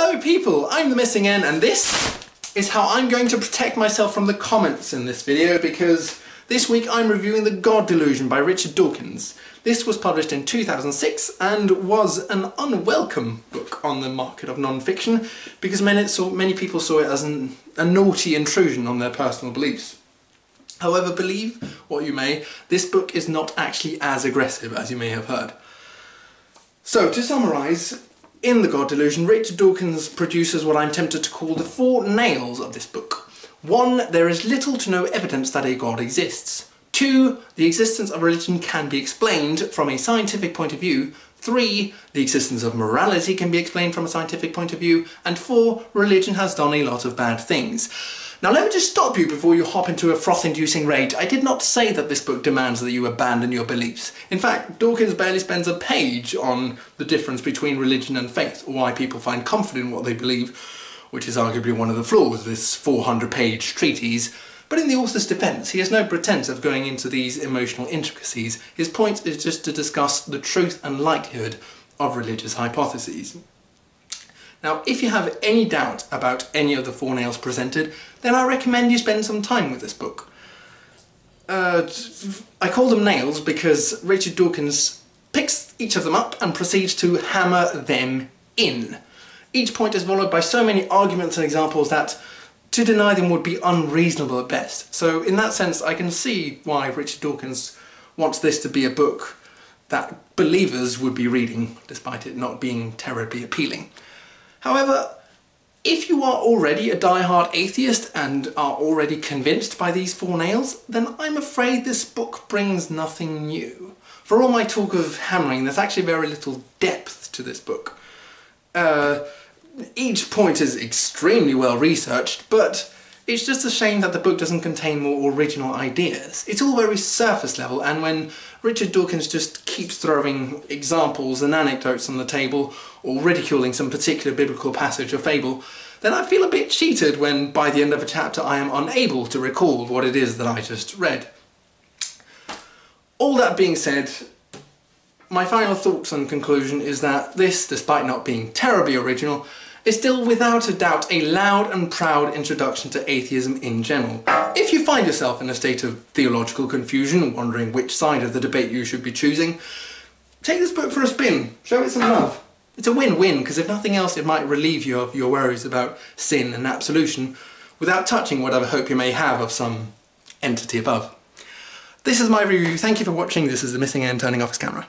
Hello people, I'm the Missing N, and this is how I'm going to protect myself from the comments in this video, because this week I'm reviewing The God Delusion by Richard Dawkins. This was published in 2006 and was an unwelcome book on the market of non-fiction because many people saw it as a naughty intrusion on their personal beliefs. However, believe what you may, this book is not actually as aggressive as you may have heard. So, to summarise, in The God Delusion, Richard Dawkins produces what I'm tempted to call the four nails of this book. 1. There is little to no evidence that a God exists. 2. The existence of religion can be explained from a scientific point of view. 3. The existence of morality can be explained from a scientific point of view. And 4. Religion has done a lot of bad things. Now let me just stop you before you hop into a froth-inducing rage. I did not say that this book demands that you abandon your beliefs. In fact, Dawkins barely spends a page on the difference between religion and faith, or why people find comfort in what they believe, which is arguably one of the flaws of this 400-page treatise. But in the author's defence, he has no pretence of going into these emotional intricacies. His point is just to discuss the truth and likelihood of religious hypotheses. Now, if you have any doubt about any of the four nails presented, then I recommend you spend some time with this book. I call them nails because Richard Dawkins picks each of them up and proceeds to hammer them in. Each point is followed by so many arguments and examples that to deny them would be unreasonable at best. So in that sense, I can see why Richard Dawkins wants this to be a book that believers would be reading, despite it not being terribly appealing. However, if you are already a die-hard atheist and are already convinced by these four nails, then I'm afraid this book brings nothing new. For all my talk of hammering, there's actually very little depth to this book. Each point is extremely well researched, but it's just a shame that the book doesn't contain more original ideas. It's all very surface level, and when Richard Dawkins just keeps throwing examples and anecdotes on the table, or ridiculing some particular biblical passage or fable, then I feel a bit cheated when by the end of a chapter I am unable to recall what it is that I just read. All that being said, my final thoughts and conclusion is that this, despite not being terribly original, is still without a doubt a loud and proud introduction to atheism in general. If you find yourself in a state of theological confusion, wondering which side of the debate you should be choosing, take this book for a spin, show it some love. It's a win-win, because if nothing else it might relieve you of your worries about sin and absolution, without touching whatever hope you may have of some entity above. This is my review, thank you for watching, this is the Missing N turning off his camera.